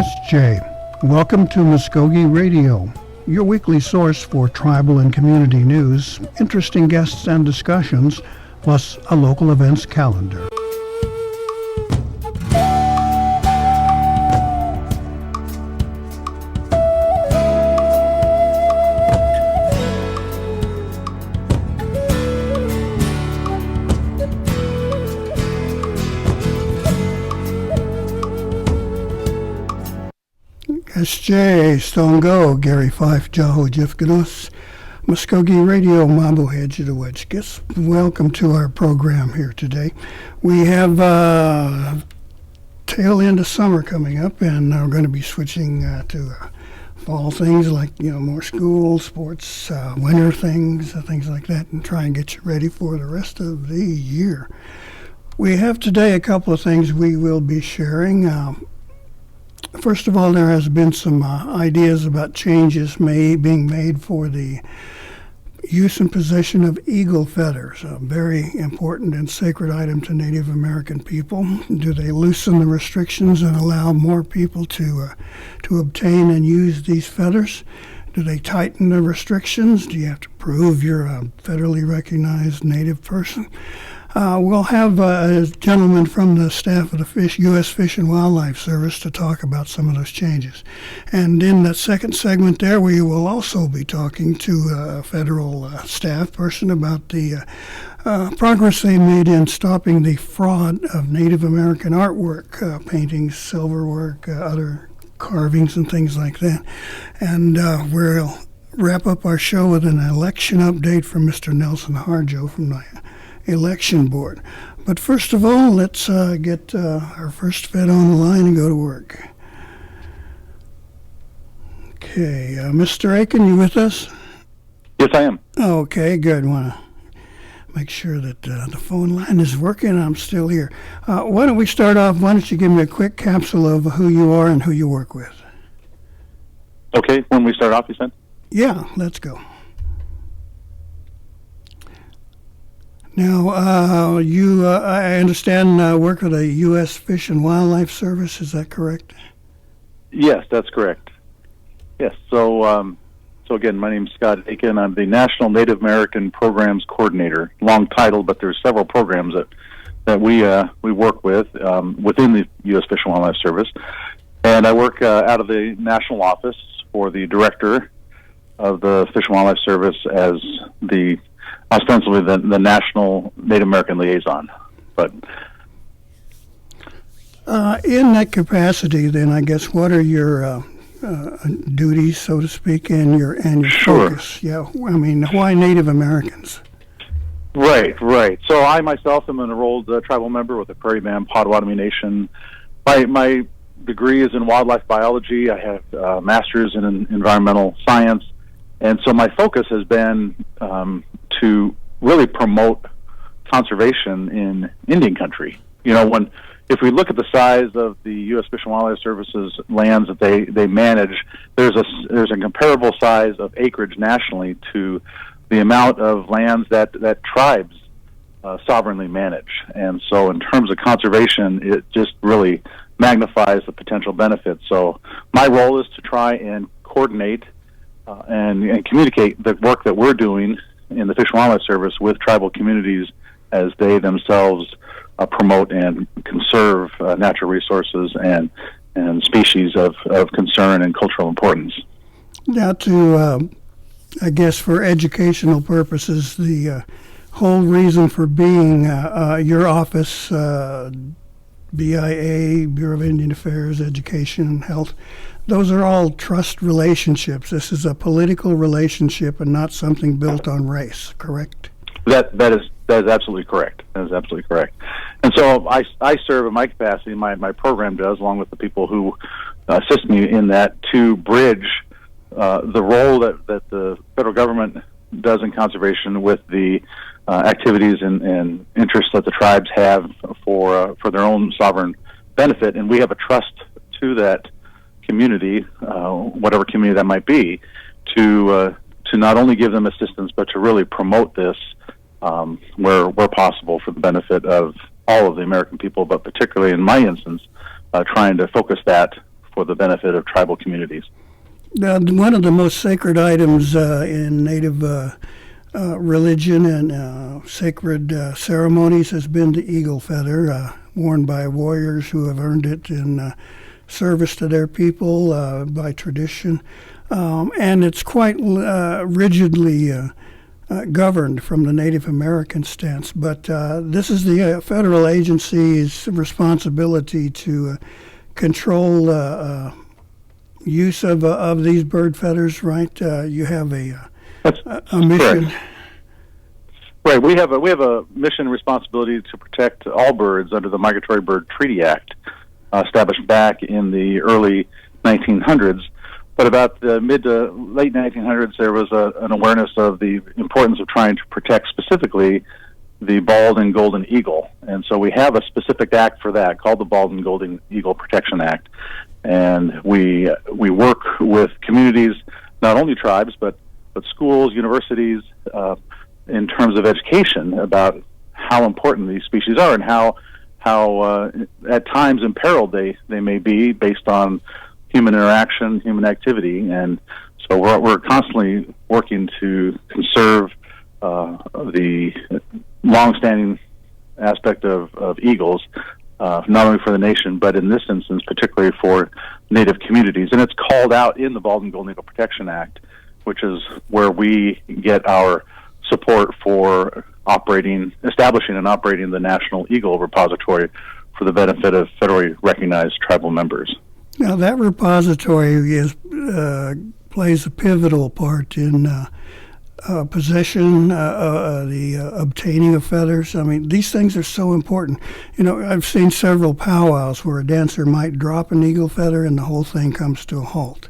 SJ. Welcome to Mvskoke Radio, your weekly source for tribal and community news, interesting guests and discussions, plus a local events calendar. SJ, Stongo, Gary Fife, Jaho Jifganos, Mvskoke Radio, Mambo Hedgedawetchkis. Welcome to our program here today. We have tail end of summer coming up, and we're going to be switching to fall things like, more school, sports, winter things like that, and try and get you ready for the rest of the year. We have today a couple of things we will be sharing. First of all, there has been some ideas about changes being made for the use and possession of eagle feathers, a very important and sacred item to Native American people. Do they loosen the restrictions and allow more people to obtain and use these feathers? Do they tighten the restrictions? Do you have to prove you're a federally recognized Native person? We'll have a gentleman from the staff of the U.S. Fish and Wildlife Service to talk about some of those changes. And in that second segment there, we will also be talking to a federal staff person about the progress they made in stopping the fraud of Native American artwork, paintings, silverwork, other carvings and things like that. And we'll wrap up our show with an election update from Mr. Nelson Harjo from the Election Board. But first of all, let's get our first Fed on the line and go to work. Okay, Mr. Aiken, you with us? Yes, I am. Okay, good. Want to make sure that the phone line is working. I'm still here. Why don't we start off? Why don't you give me a quick capsule of who you are and who you work with? Okay, when we start off, you said? Yeah, let's go. Now, you, I understand, work with the U.S. Fish and Wildlife Service. Is that correct? Yes, that's correct. Yes. So again, my name is Scott Aiken. I'm the National Native American Programs Coordinator. Long title, but there's several programs that we work with within the U.S. Fish and Wildlife Service, and I work out of the national office for the director of the Fish and Wildlife Service as ostensibly the National Native American Liaison. But in that capacity, then, I guess, what are your duties, so to speak, and your Sure. focus? Yeah, I mean, why Native Americans? Right. So I myself am an enrolled tribal member with the Prairie Band Potawatomi Nation. My degree is in wildlife biology. I have a master's in environmental science. And so my focus has been to really promote conservation in Indian country. If we look at the size of the U.S. Fish and Wildlife Service's lands that they manage, there's a comparable size of acreage nationally to the amount of lands that tribes sovereignly manage. And so in terms of conservation, it just really magnifies the potential benefits. So my role is to try and coordinate and communicate the work that we're doing in the Fish and Wildlife Service with tribal communities as they themselves promote and conserve natural resources and species of concern and cultural importance. Now, I guess for educational purposes, the whole reason for being your office, BIA, Bureau of Indian Affairs, Education and Health, those are all trust relationships. This is a political relationship and not something built on race, correct? That is absolutely correct. That is absolutely correct. And so I serve in my capacity, my program does, along with the people who assist me in that, to bridge the role that the federal government does in conservation with the activities and interests that the tribes have for their own sovereign benefit. And we have a trust to that community, whatever community that might be, to not only give them assistance, but to really promote this where possible for the benefit of all of the American people, but particularly in my instance, trying to focus that for the benefit of tribal communities. One of the most sacred items in Native religion and sacred ceremonies has been the eagle feather, worn by warriors who have earned it in service to their people by tradition. And it's quite rigidly governed from the Native American stance. But this is the federal agency's responsibility to control use of these bird feathers, right? You have a mission. Correct. Right. We have a mission responsibility to protect all birds under the Migratory Bird Treaty Act, established back in the early 1900s. But about the mid to late 1900s, there was an awareness of the importance of trying to protect specifically the bald and golden eagle. And so we have a specific act for that called the Bald and Golden Eagle Protection Act. And we work with communities, not only tribes, but schools, universities, in terms of education about how important these species are and how at times imperiled they may be based on human interaction, human activity. And so we're constantly working to conserve the long-standing aspect of eagles, not only for the nation, but in this instance, particularly for Native communities. And it's called out in the Bald and Golden Eagle Protection Act, which is where we get our support for establishing and operating the National Eagle Repository for the benefit of federally recognized tribal members. Now, that repository plays a pivotal part in possession, the obtaining of feathers. I mean, these things are so important. You know, I've seen several powwows where a dancer might drop an eagle feather and the whole thing comes to a halt.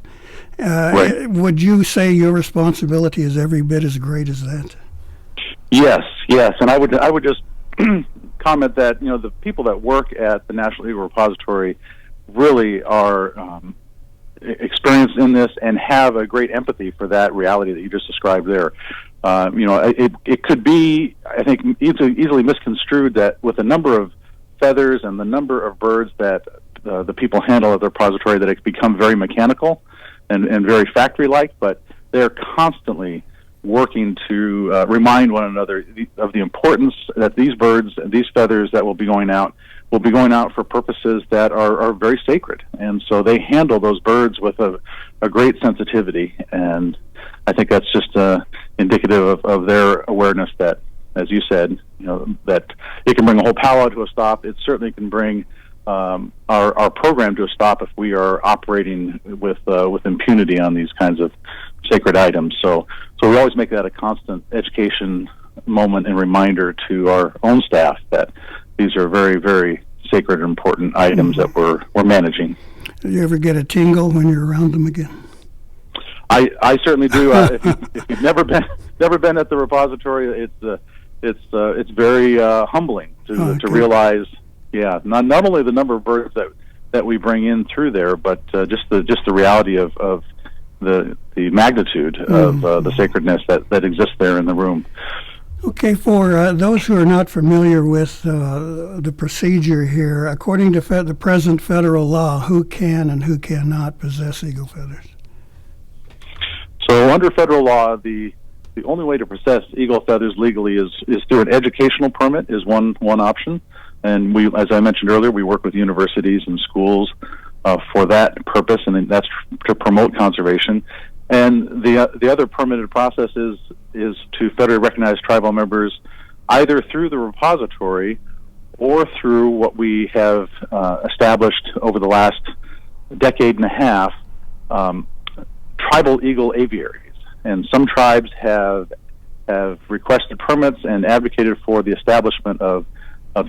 Right. Would you say your responsibility is every bit as great as that? Yes, and I would just comment that the people that work at the National Eagle Repository really are experienced in this and have a great empathy for that reality that you just described there. It could be, I think, easily misconstrued that with the number of feathers and the number of birds that the people handle at the repository, that it's become very mechanical and very factory-like, but they're constantly working to remind one another of the importance that these birds and these feathers that will be going out for purposes that are very sacred. And so they handle those birds with a great sensitivity. And I think that's just indicative of their awareness that, as you said, that it can bring a whole powwow to a stop. It certainly can bring our program to a stop if we are operating with impunity on these kinds of sacred items. So we always make that a constant education moment and reminder to our own staff that these are very, very sacred and important items that we're managing. Do you ever get a tingle when you're around them again? I certainly do. If you've never been at the repository, it's very humbling to realize, not only the number of birds that we bring in through there, but just the reality of the magnitude of the sacredness that exists there in the room. Okay, for those who are not familiar with the procedure here, according to the present federal law, who can and who cannot possess eagle feathers? So under federal law, the only way to possess eagle feathers legally is through an educational permit is one option. And we, as I mentioned earlier, we work with universities and schools for that purpose, and that's to promote conservation. And the other permitted process is to federally recognize tribal members either through the repository or through what we have established over the last decade and a half, tribal eagle aviaries. And some tribes have requested permits and advocated for the establishment of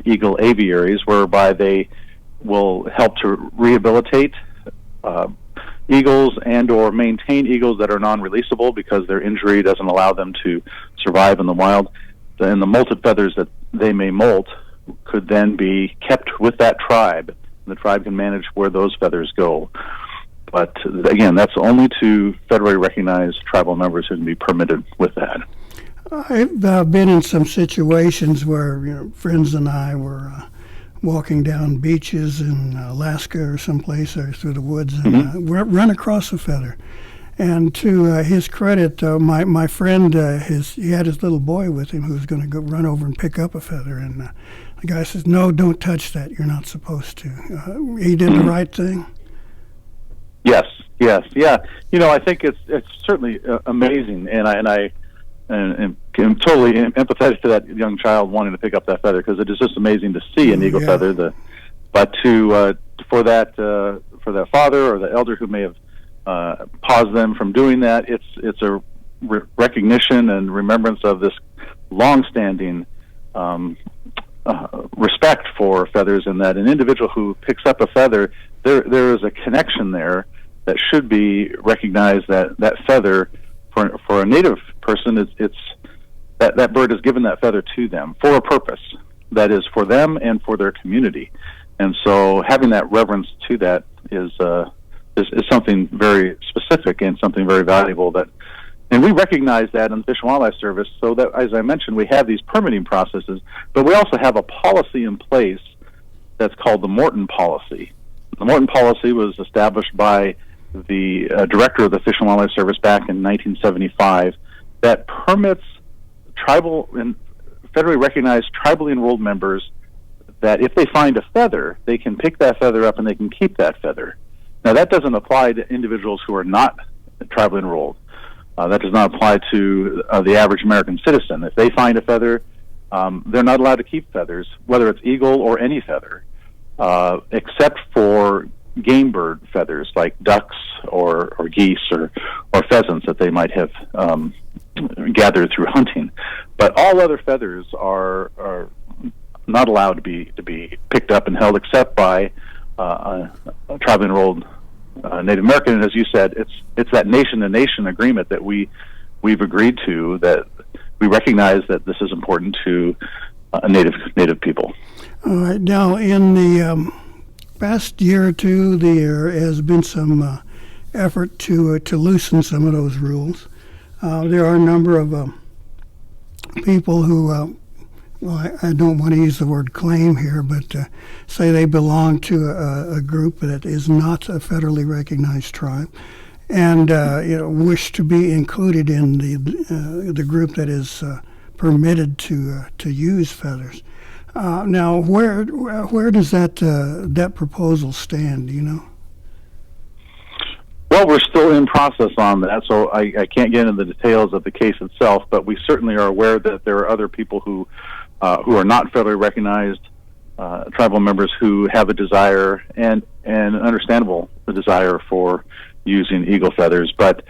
eagle aviaries, whereby they will help to rehabilitate eagles and or maintain eagles that are non-releasable because their injury doesn't allow them to survive in the wild. And the molted feathers that they may molt could then be kept with that tribe, and the tribe can manage where those feathers go. But again, that's only to federally recognized tribal members who can be permitted with that. I've been in some situations where friends and I were walking down beaches in Alaska or someplace or through the woods and run across a feather. And to his credit, my friend, he had his little boy with him who was going to go run over and pick up a feather. And the guy says, "No, don't touch that. You're not supposed to." He did the right thing. Yes, yeah. I think it's certainly amazing, and I am totally empathetic to that young child wanting to pick up that feather, because it is just amazing to see an eagle feather. But for that father or the elder who may have paused them from doing that, it's a recognition and remembrance of this long-standing respect for feathers, and that an individual who picks up a feather, there is a connection there that should be recognized. That feather, for a Native person, it's that bird has given that feather to them for a purpose that is for them and for their community. And so having that reverence to that is something very specific and something very valuable. And we recognize that in the Fish and Wildlife Service, so that, as I mentioned, we have these permitting processes, but we also have a policy in place that's called the Morton Policy. The Morton Policy was established by the director of the Fish and Wildlife Service back in 1975, that permits tribal and federally recognized tribally enrolled members that if they find a feather, they can pick that feather up and they can keep that feather. Now, that doesn't apply to individuals who are not tribally enrolled. That does not apply to the average American citizen. If they find a feather, they're not allowed to keep feathers, whether it's eagle or any feather, except for game bird feathers like ducks or geese or pheasants that they might have gathered through hunting. But all other feathers are not allowed to be picked up and held except by a tribally enrolled Native American. And as you said, it's that nation-to-nation agreement that we've agreed to, that we recognize that this is important to Native people. All right. Now, in the past year or two, there has been some effort to loosen some of those rules. There are a number of people who, I don't want to use the word claim here, but say they belong to a group that is not a federally recognized tribe, and wish to be included in the group that is permitted to use feathers. Now, where does that proposal stand? Do you know? Well, we're still in process on that, so I can't get into the details of the case itself. But we certainly are aware that there are other people who are not federally recognized tribal members who have a desire and an understandable desire for using eagle feathers. But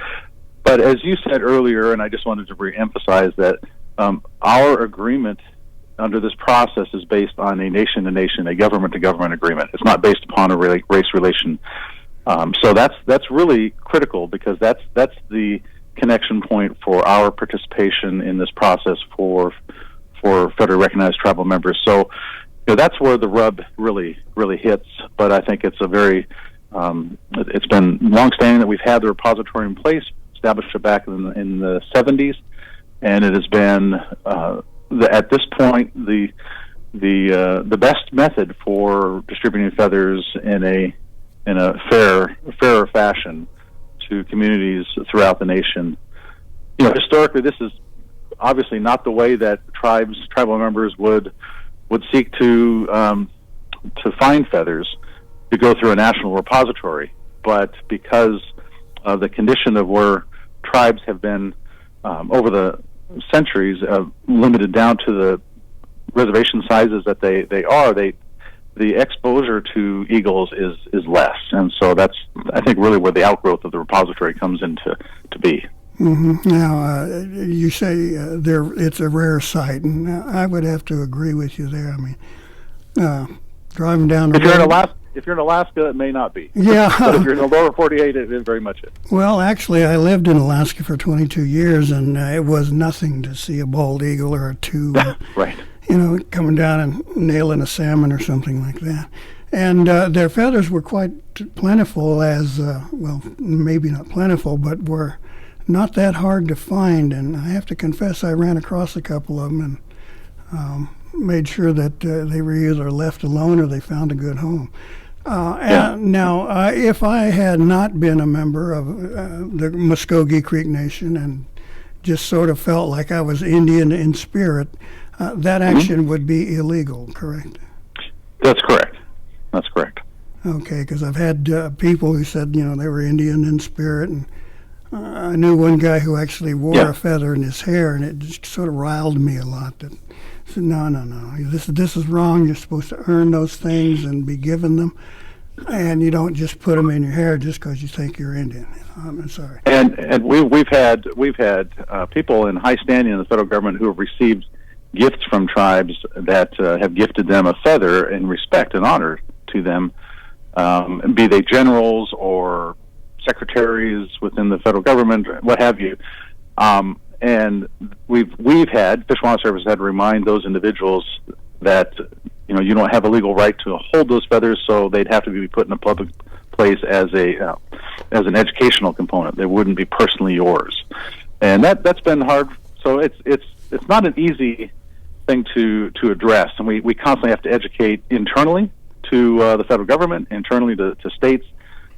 as you said earlier, and I just wanted to re-emphasize that our agreement under this process is based on a nation-to-nation, a government-to-government agreement. It's not based upon a race relation. So that's really critical, because that's the connection point for our participation in this process for federally recognized tribal members. So that's where the rub really hits. But I think it's a very it's been long-standing that we've had the repository in place, established it back in the 70s, and it has been at this point the best method for distributing feathers in a fairer fashion to communities throughout the nation. Historically, this is obviously not the way that tribal members would seek to find feathers, to go through a national repository. But because of the condition of where tribes have been over the centuries, limited down to the reservation sizes that they are, the exposure to eagles is less, and so that's, I think, really where the outgrowth of the repository comes into to be. Mm-hmm. Now, you say it's a rare sight, and I would have to agree with you there. I mean, driving down the road. If you're in Alaska, it may not be. Yeah. But if you're in the lower 48, it is very much it. Well, actually, I lived in Alaska for 22 years, and it was nothing to see a bald eagle or a two. Right. Coming down and nailing a salmon or something like that. And their feathers were quite plentiful, well, maybe not plentiful, but were not that hard to find. And I have to confess, I ran across a couple of them, and made sure that they were either left alone or they found a good home. And now, if I had not been a member of the Mvskoke Creek Nation and just sort of felt like I was Indian in spirit, that action would be illegal, correct? That's correct. That's correct. Okay, because I've had people who said, they were Indian in spirit, and I knew one guy who actually wore a feather in his hair, and it just sort of riled me a lot. That I said, no, this is wrong. You're supposed to earn those things and be given them, and you don't just put them in your hair just because you think you're Indian. I'm sorry. And we've had people in high standing in the federal government who have received gifts from tribes that have gifted them a feather in respect and honor to them, be they generals or secretaries within the federal government, what have you. And we've had Fish and Wildlife Service had to remind those individuals that you don't have a legal right to hold those feathers, so they'd have to be put in a public place as an educational component. They wouldn't be personally yours, and that's been hard. So it's not an easy thing to address, and we constantly have to educate internally to the federal government, internally to states,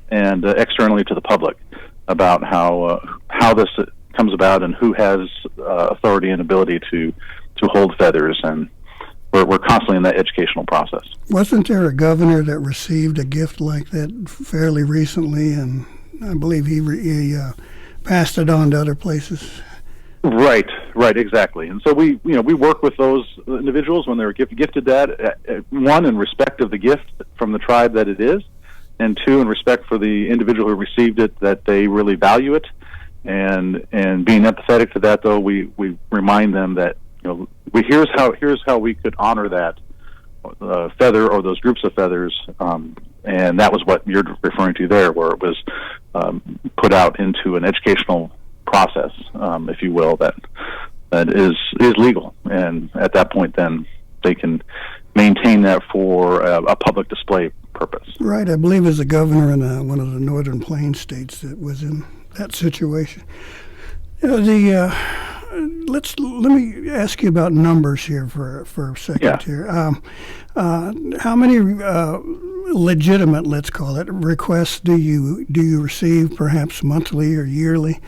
and externally to the public about how this comes about and who has authority and ability to hold feathers, and we're constantly in that educational process. Wasn't there a governor that received a gift like that fairly recently, and I believe he passed it on to other places? Right, exactly. And so we work with those individuals when they're gifted that, one, in respect of the gift from the tribe that it is, and two, in respect for the individual who received it, that they really value it, and being empathetic to that, though, we remind them that here's how we could honor that feather or those groups of feathers, and that was what you're referring to there, where it was put out into an educational process, if you will, that is legal, and at that point, then they can maintain that for a public display purpose. Right, I believe as a governor in one of the Northern Plains states that was in that situation. Let me ask you about numbers here for a second here. How many legitimate, let's call it, requests do you receive, perhaps monthly or yearly?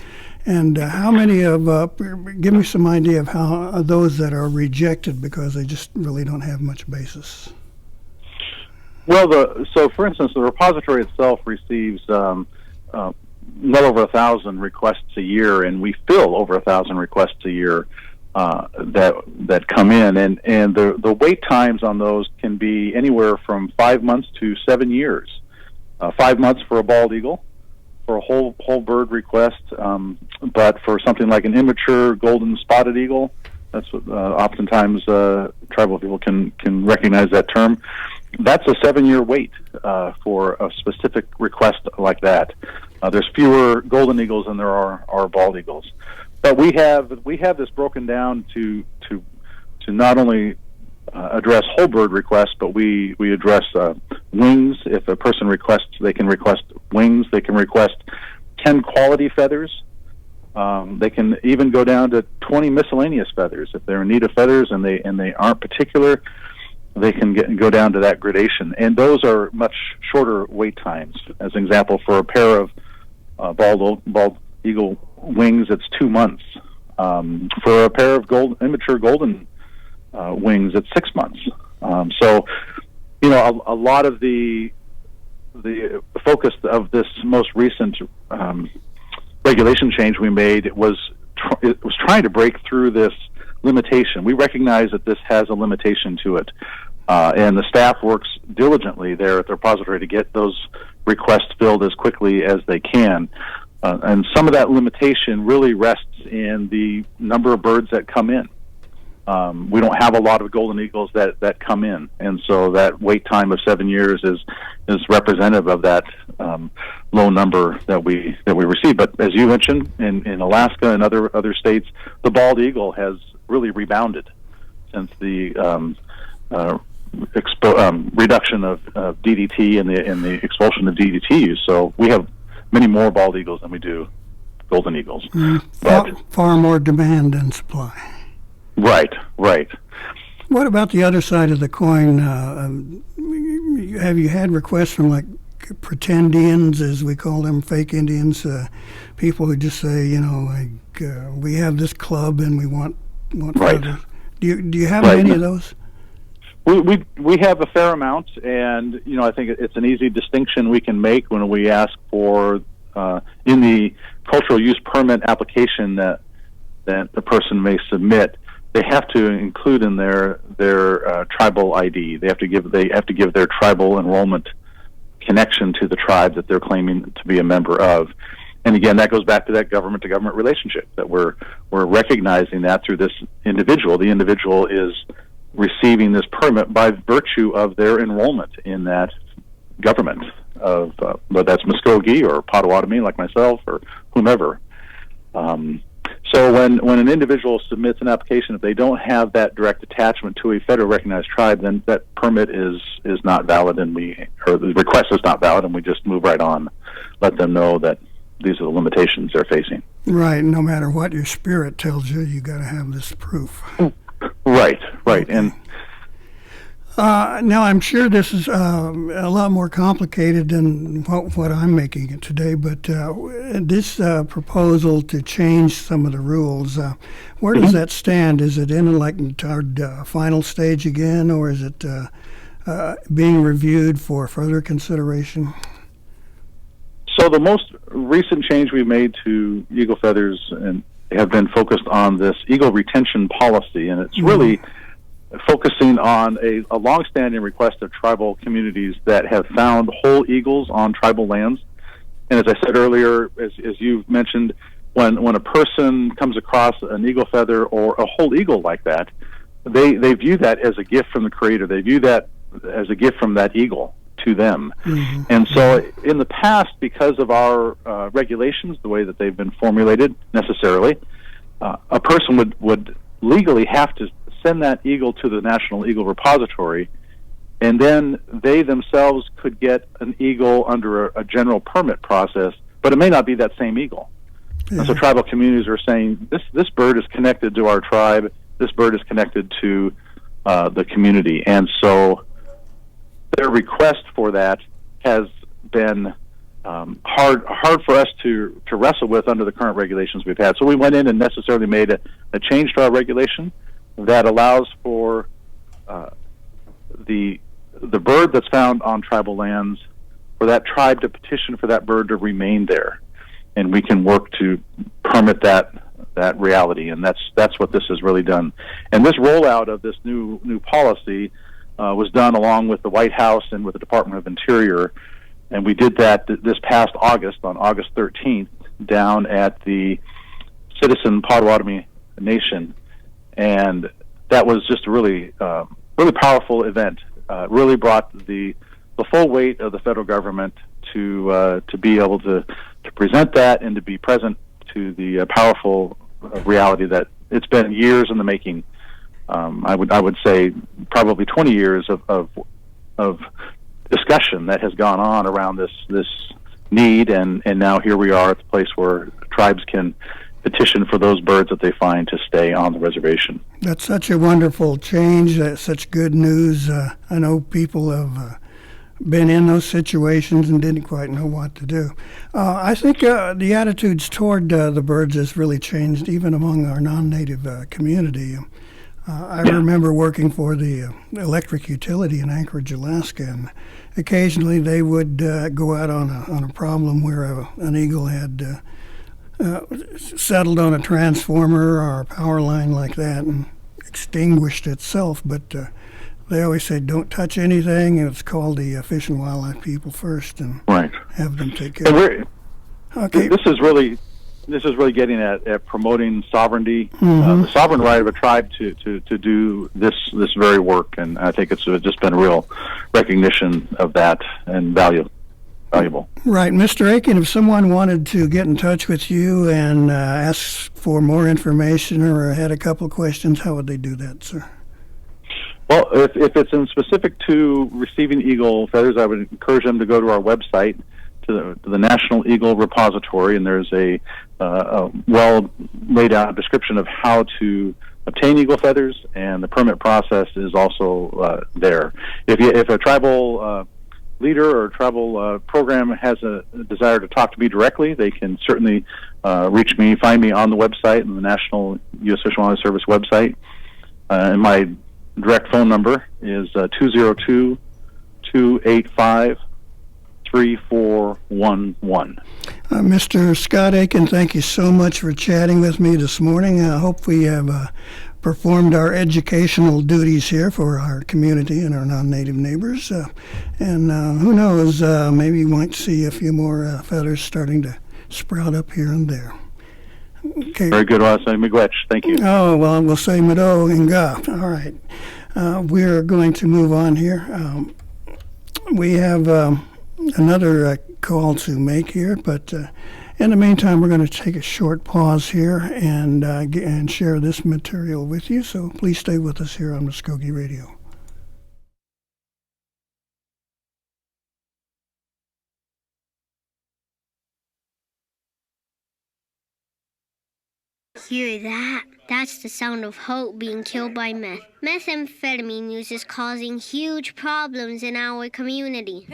And how many give me some idea of how those that are rejected because they just really don't have much basis? Well, so for instance, the repository itself receives well over 1,000 requests a year, and we fill over 1,000 requests a year that come in, and the wait times on those can be anywhere from 5 months to 7 years. 5 months for a bald eagle, for a whole bird request, but for something like an immature golden spotted eagle, that's what oftentimes tribal people can recognize that term. That's a 7-year wait for a specific request like that. There's fewer golden eagles than there are bald eagles, but we have this broken down to not only address whole bird requests, but we address wings. If a person requests, they can request wings. They can request 10 quality feathers. They can even go down to 20 miscellaneous feathers if they're in need of feathers and they aren't particular. They can go down to that gradation, and those are much shorter wait times. As an example, for a pair of bald eagle wings, it's 2 months. For a pair of immature golden wings, it's 6 months. So, a lot of the focus of this most recent regulation change we made it was trying to break through this limitation. We recognize that this has a limitation to it, and the staff works diligently there at the repository to get those requests filled as quickly as they can. And some of that limitation really rests in the number of birds that come in. We don't have a lot of golden eagles that come in, and so that wait time of 7 years is representative of that low number that we receive. But as you mentioned, in Alaska and other states, the bald eagle has really rebounded since the reduction of DDT and the expulsion of DDT use. So we have many more bald eagles than we do golden eagles. Far more demand than supply. Right. What about the other side of the coin? Have you had requests from like pretendians, as we call them, fake Indians, people who just say, we have this club and we want Right. feathers. Do you have Right. any of those? We have a fair amount, and I think it's an easy distinction we can make when we ask for in the cultural use permit application that the person may submit. They have to include in their tribal ID. They have to give their tribal enrollment connection to the tribe that they're claiming to be a member of. And again, that goes back to that government-to-government relationship, that we're recognizing that through this individual. The individual is receiving this permit by virtue of their enrollment in that government, of whether that's Mvskoke or Potawatomi, like myself, or whomever. So when an individual submits an application, if they don't have that direct attachment to a federal recognized tribe, then that permit is not valid, or the request is not valid, and we just move right on, let them know that these are the limitations they're facing. Right. No matter what your spirit tells you, you got to have this proof. Right. Okay. And now, I'm sure this is a lot more complicated than what I'm making it today, but this proposal to change some of the rules, where does that stand? Is it in toward final stage again, or is it being reviewed for further consideration? So the most recent change we made to eagle feathers and have been focused on this eagle retention policy, and it's really focusing on a longstanding request of tribal communities that have found whole eagles on tribal lands. And as I said earlier, as you've mentioned, when a person comes across an eagle feather or a whole eagle like that, they view that as a gift from the Creator. They view that as a gift from that eagle to them. Mm-hmm. And so in the past, because of our regulations, the way that they've been formulated necessarily, a person would legally have to send that eagle to the National Eagle Repository, and then they themselves could get an eagle under a general permit process, but it may not be that same eagle. Yeah. And so tribal communities are saying, this bird is connected to our tribe, this bird is connected to the community. And so their request for that has been hard for us to wrestle with under the current regulations we've had. So we went in and necessarily made a change to our regulation that allows for the bird that's found on tribal lands, for that tribe to petition for that bird to remain there, and we can work to permit that reality. And that's what this has really done. And this rollout of this new policy was done along with the White House and with the Department of Interior, and we did that this past August, on August 13th, down at the Citizen Potawatomi Nation. And that was just a really powerful event. Really brought the full weight of the federal government to be able to present that and to be present to the powerful reality that it's been years in the making. I would say probably 20 years of discussion that has gone on around this need, and now here we are at the place where tribes can petition for those birds that they find to stay on the reservation. That's such a wonderful change. That's such good news. I know people have been in those situations and didn't quite know what to do. I think the attitudes toward the birds has really changed even among our non-native community. I remember working for the electric utility in Anchorage, Alaska, and occasionally they would go out on a problem where an eagle had settled on a transformer or a power line like that and extinguished itself, but they always say don't touch anything, and it's called the Fish and Wildlife people first, and have them take care of it. Okay. This is really getting at promoting sovereignty, the sovereign right of a tribe to do this very work, and I think it's just been a real recognition of that and valuable. Right. Mr. Aiken, if someone wanted to get in touch with you and ask for more information or had a couple of questions, how would they do that, sir? Well, if it's in specific to receiving eagle feathers, I would encourage them to go to our website, to the National Eagle Repository, and there's a well laid out description of how to obtain eagle feathers, and the permit process is also there. If a tribal leader or tribal program has a desire to talk to me directly, they can certainly reach me, find me on the website, on the National U.S. Fish and Wildlife Service website. And my direct phone number is 202-285-3411. Mr. Scott Aiken, thank you so much for chatting with me this morning. I hope we have performed our educational duties here for our community and our non-native neighbors. And who knows, maybe you might see a few more feathers starting to sprout up here and there. Okay. Very good, Miigwech. Thank you. Oh, well, we'll say Mado and Ga. All right. We're going to move on here. We have another call to make here, but in the meantime, we're going to take a short pause here and share this material with you. So please stay with us here on Mvskoke Radio. Hear that? That's the sound of hope being killed by meth. Methamphetamine use is causing huge problems in our community.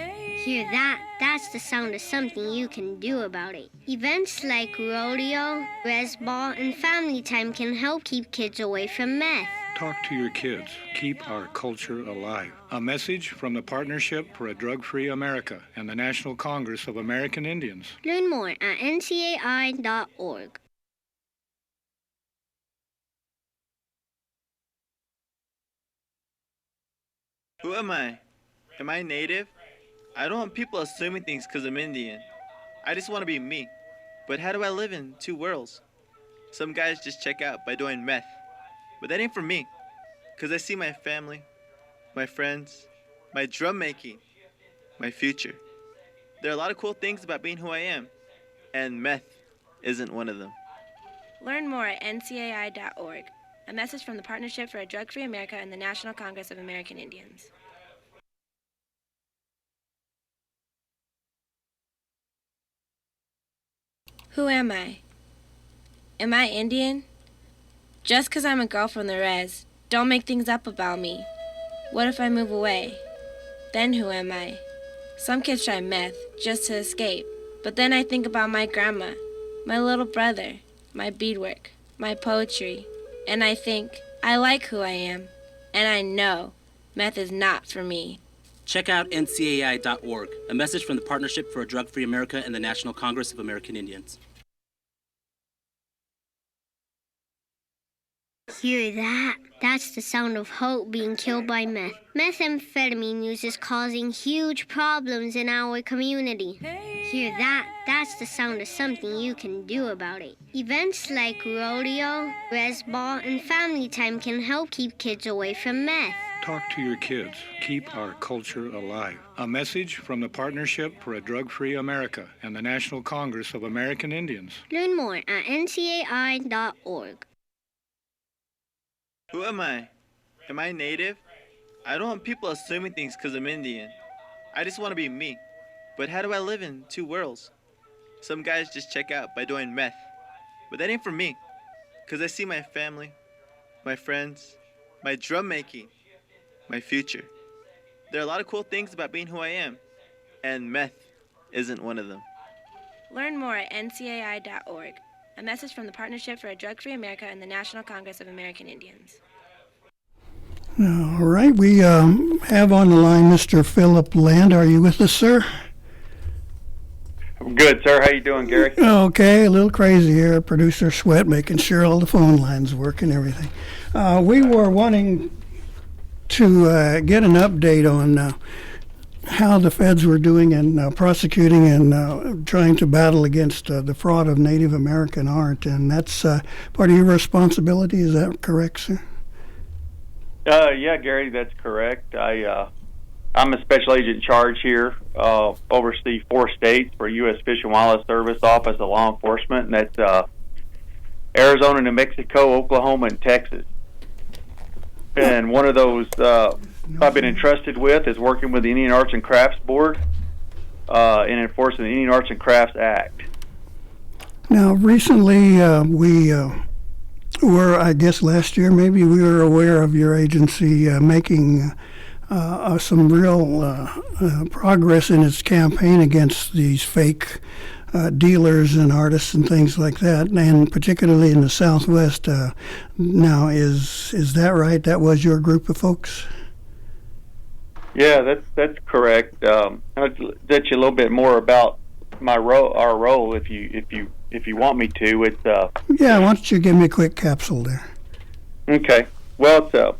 Hear that? That's the sound of something you can do about it. Events like rodeo, res ball, and family time can help keep kids away from meth. Talk to your kids. Keep our culture alive. A message from the Partnership for a Drug-Free America and the National Congress of American Indians. Learn more at ncai.org. Who am I? Am I native? I don't want people assuming things because I'm Indian. I just want to be me. But how do I live in two worlds? Some guys just check out by doing meth. But that ain't for me. Because I see my family, my friends, my drum making, my future. There are a lot of cool things about being who I am. And meth isn't one of them. Learn more at ncai.org. A message from the Partnership for a Drug-Free America and the National Congress of American Indians. Who am I? Am I Indian? Just 'cause I'm a girl from the res, don't make things up about me. What if I move away? Then who am I? Some kids try meth just to escape, but then I think about my grandma, my little brother, my beadwork, my poetry, and I think, I like who I am, and I know meth is not for me. Check out ncai.org, a message from the Partnership for a Drug-Free America and the National Congress of American Indians. Hear that? That's the sound of hope being killed by meth. Methamphetamine use is causing huge problems in our community. Hear that? That's the sound of something you can do about it. Events like rodeo, res ball, and family time can help keep kids away from meth. Talk to your kids. Keep our culture alive. A message from the Partnership for a Drug-Free America and the National Congress of American Indians. Learn more at ncai.org. Who am I? Am I native? I don't want people assuming things because I'm Indian. I just want to be me. But how do I live in two worlds? Some guys just check out by doing meth. But that ain't for me. Because I see my family, my friends, my drum making, my future. There are a lot of cool things about being who I am. And meth isn't one of them. Learn more at ncai.org. A message from the Partnership for a Drug-Free America and the National Congress of American Indians. All right, we have on the line Mr. Philip Land. Are you with us, sir? Good, sir. How you doing, Gary? Okay, a little crazy here. Producer Sweat making sure all the phone lines work and everything. We were wanting to get an update on how the feds were doing in prosecuting and trying to battle against the fraud of Native American art, and that's part of your responsibility. Is that correct, sir? Yeah, Gary, that's correct. I'm a special agent in charge here, oversee 4 states for U.S. Fish and Wildlife Service Office of Law Enforcement, and that's Arizona, New Mexico, Oklahoma, and Texas. And one of those I've been entrusted with is working with the Indian Arts and Crafts Board in enforcing the Indian Arts and Crafts Act. Now, recently we were, I guess last year maybe, we were aware of your agency making some real progress in its campaign against these fake dealers and artists and things like that, and particularly in the Southwest. Now, is that right? That was your group of folks? Yeah, that's correct. I'll let you a little bit more about our role, if you want me to. It's yeah. Why don't you give me a quick capsule there? Okay. Well, it's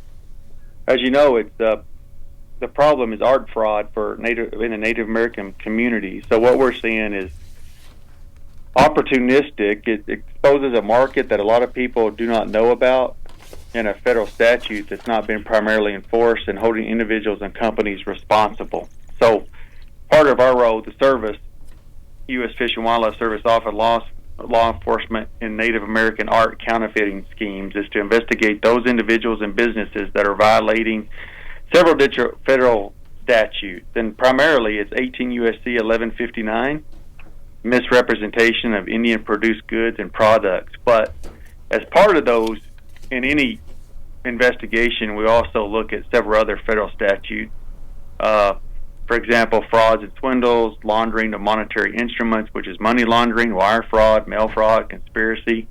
as you know, it's the problem is art fraud in the Native American community. So what we're seeing is opportunistic. It exposes a market that a lot of people do not know about, in a federal statute that's not been primarily enforced, and holding individuals and companies responsible. So part of our role, the service, U.S. Fish and Wildlife Service Office law enforcement in Native American art counterfeiting schemes, is to investigate those individuals and businesses that are violating several federal statutes. And primarily it's 18 U.S.C. 1159, misrepresentation of Indian produced goods and products. But as part of those, in any investigation, we also look at several other federal statutes. For example, frauds and swindles, laundering of monetary instruments, which is money laundering, wire fraud, mail fraud, conspiracy,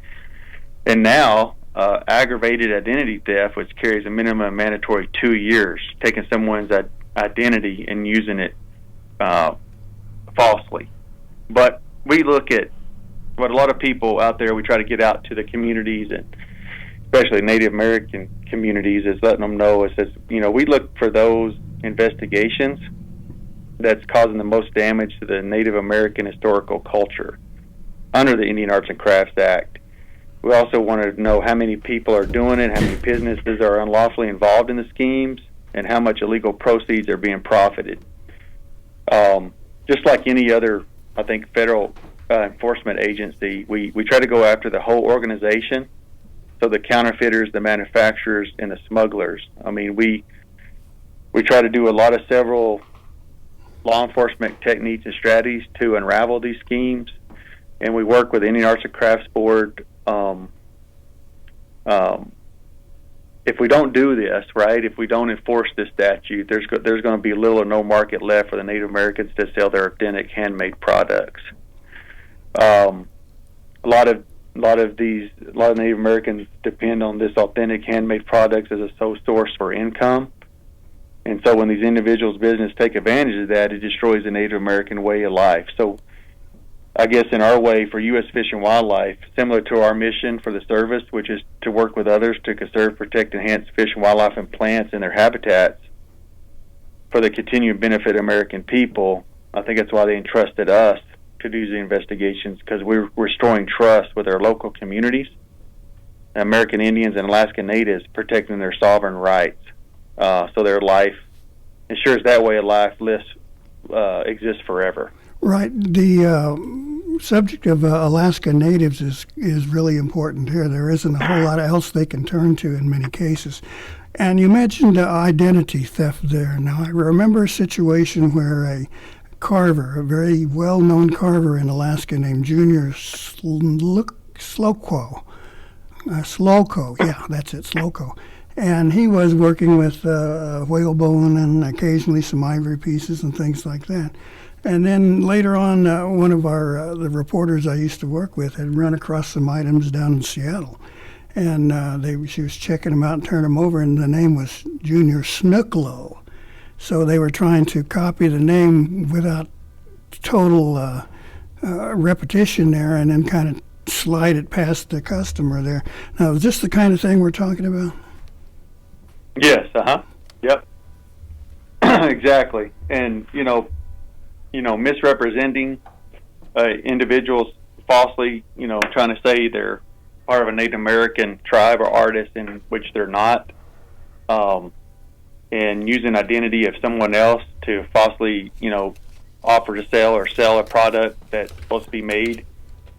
and now aggravated identity theft, which carries a minimum mandatory 2 years, taking someone's identity and using it falsely. But we look at what a lot of people out there, we try to get out to the communities, and especially Native American communities, is letting them know, is that, we look for those investigations that's causing the most damage to the Native American historical culture under the Indian Arts and Crafts Act. We also want to know how many people are doing it, how many businesses are unlawfully involved in the schemes, and how much illegal proceeds are being profited. Just like any other, I think, federal enforcement agency, we try to go after the whole organization. So the counterfeiters, the manufacturers, and the smugglers. I mean, we try to do several law enforcement techniques and strategies to unravel these schemes, and we work with the Indian Arts and Crafts Board. If we don't do this, right, if we don't enforce this statute, there's going to be little or no market left for the Native Americans to sell their authentic handmade products. A lot of Native Americans depend on this authentic handmade products as a sole source for income. And so when these individuals' business take advantage of that, it destroys the Native American way of life. So I guess in our way, for U.S. Fish and Wildlife, similar to our mission for the service, which is to work with others to conserve, protect, enhance fish and wildlife and plants and their habitats for the continued benefit of American people, I think that's why they entrusted us to do the investigations, because we're restoring trust with our local communities, American Indians and Alaska Natives, protecting their sovereign rights, so their life ensures that way of life exists forever. Right. The subject of Alaska Natives is really important here. There isn't a whole lot else they can turn to in many cases. And you mentioned identity theft there. Now, I remember a situation where a carver, a very well-known carver in Alaska named Junior Slocco, yeah, that's it, Slocco. And he was working with whalebone and occasionally some ivory pieces and things like that. And then later on, one of the reporters I used to work with had run across some items down in Seattle. And she was checking them out and turning them over, and the name was Junior Snooklow. So they were trying to copy the name without total repetition there, and then kind of slide it past the customer there. Now, is this the kind of thing we're talking about? Yes, yep. Exactly. And, misrepresenting individuals falsely, trying to say they're part of a Native American tribe or artist in which they're not, and using identity of someone else to falsely, offer to sell or sell a product that's supposed to be made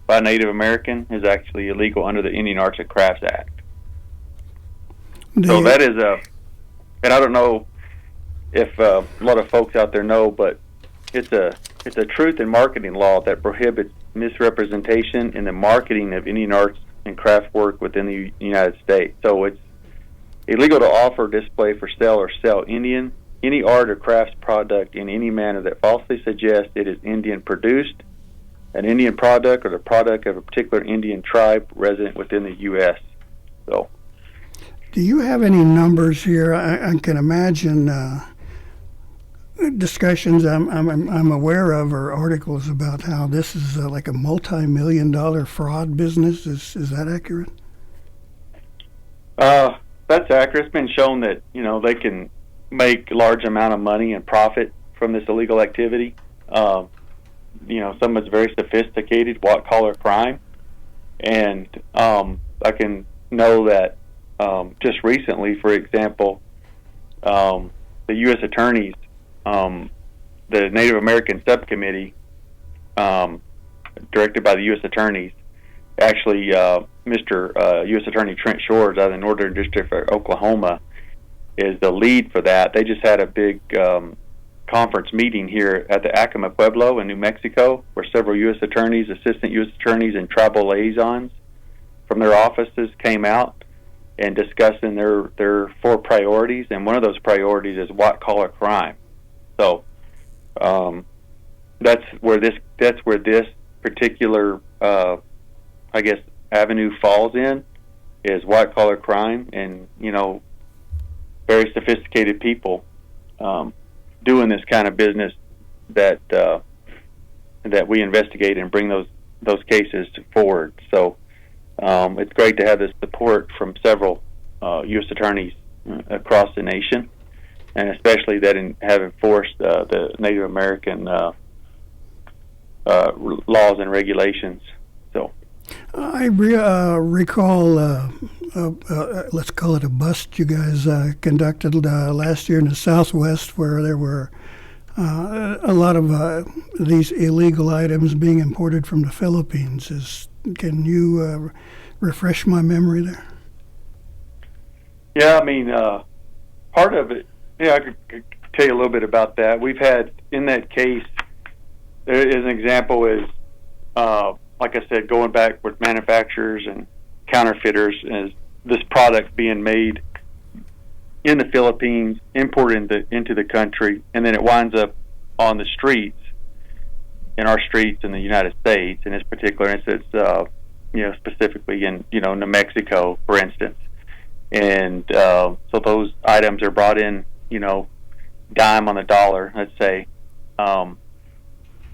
by a Native American is actually illegal under the Indian Arts and Crafts Act. So that is and I don't know if a lot of folks out there know, but it's a truth in marketing law that prohibits misrepresentation in the marketing of Indian arts and craft work within the United States. So it's illegal to offer, display for sale, or sell any art or crafts product in any manner that falsely suggests it is Indian produced, an Indian product, or the product of a particular Indian tribe resident within the U.S. So, do you have any numbers here? I can imagine discussions I'm aware of, or articles about how this is like a multi-million-dollar fraud business. Is that accurate? That's accurate. It's been shown that they can make a large amount of money and profit from this illegal activity. Some of it's very sophisticated, white-collar crime, and I can know that just recently, for example, the U.S. attorneys, the Native American subcommittee, directed by the U.S. attorneys, actually, Mr. U.S. Attorney Trent Shores out of the Northern District of Oklahoma is the lead for that. They just had a big conference meeting here at the Acoma Pueblo in New Mexico, where several U.S. attorneys, assistant U.S. attorneys, and tribal liaisons from their offices came out and discussing their 4 priorities, and one of those priorities is white-collar crime. So that's where this particular avenue falls in, is white-collar crime, and very sophisticated people doing this kind of business that we investigate and bring those cases forward. So it's great to have this support from several U.S. attorneys across the nation, and especially that have enforced the Native American laws and regulations. So I recall, let's call it a bust you guys conducted last year in the Southwest, where there were a lot of these illegal items being imported from the Philippines. Can you refresh my memory there? Yeah, I mean, part of it, I could tell you a little bit about that. We've had, in that case, as an example, is like I said, going back with manufacturers and counterfeiters, is this product being made in the Philippines, imported into the country, and then it winds up on the streets, in our streets in the United States, in this particular instance, specifically in, New Mexico, for instance. And so those items are brought in, dime on the dollar, let's say,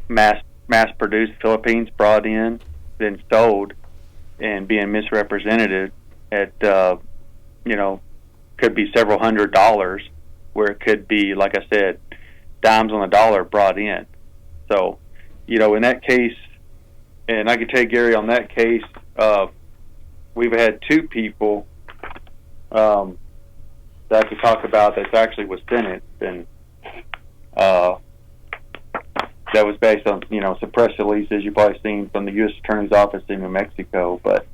mass-produced Philippines, brought in, then sold, and being misrepresented at, could be several $100s, where it could be, like I said, dimes on the dollar brought in. So, in that case, and I can tell you, Gary, on that case, we've had 2 people that I could talk about that actually was sentenced, and that was based on, some press releases you've probably seen from the U.S. Attorney's Office in New Mexico. But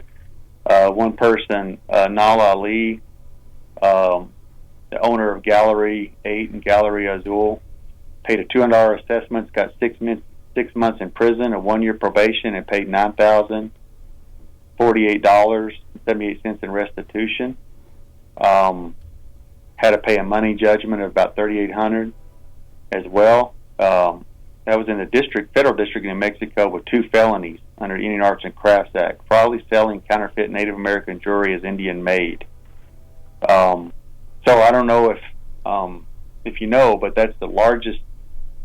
one person, Nala Ali, the owner of Gallery 8 and Gallery Azul, paid a $200 assessment, got 6 months in prison, a 1-year probation, and paid $9,048.78 in restitution. Had to pay a money judgment of about $3,800 as well. That was in the federal district in New Mexico, with 2 felonies under the Indian Arts and Crafts Act: fraudulently selling counterfeit Native American jewelry as Indian made. So I don't know if you know, but that's the largest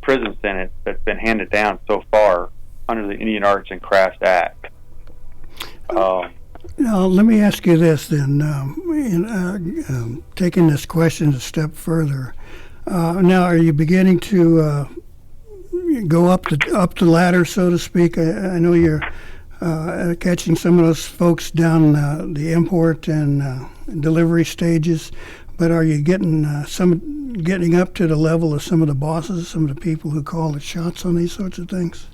prison sentence that's been handed down so far under the Indian Arts and Crafts Act. Now, let me ask you this then, taking this question a step further. Now, are you beginning to go up the ladder, so to speak? I know you're catching some of those folks down the import and delivery stages, but are you getting up to the level of some of the bosses, some of the people who call the shots on these sorts of things?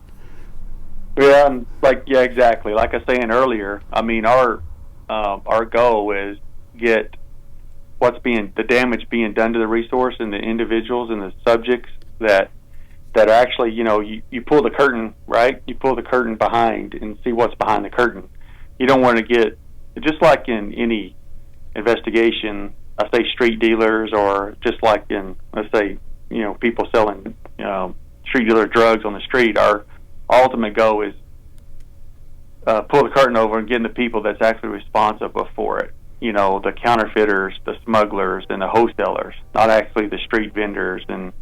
Yeah, exactly. Like I was saying earlier, I mean, our goal is get the damage being done to the resource and the individuals and the subjects that are actually, you pull the curtain, right? You pull the curtain behind and see what's behind the curtain. You don't want to get just like in any investigation, I say street dealers, or just like in, let's say, people selling street dealer drugs on the street, our ultimate goal is pull the curtain over and getting the people that's actually responsible for it. The counterfeiters, the smugglers, and the wholesalers, not actually the street vendors and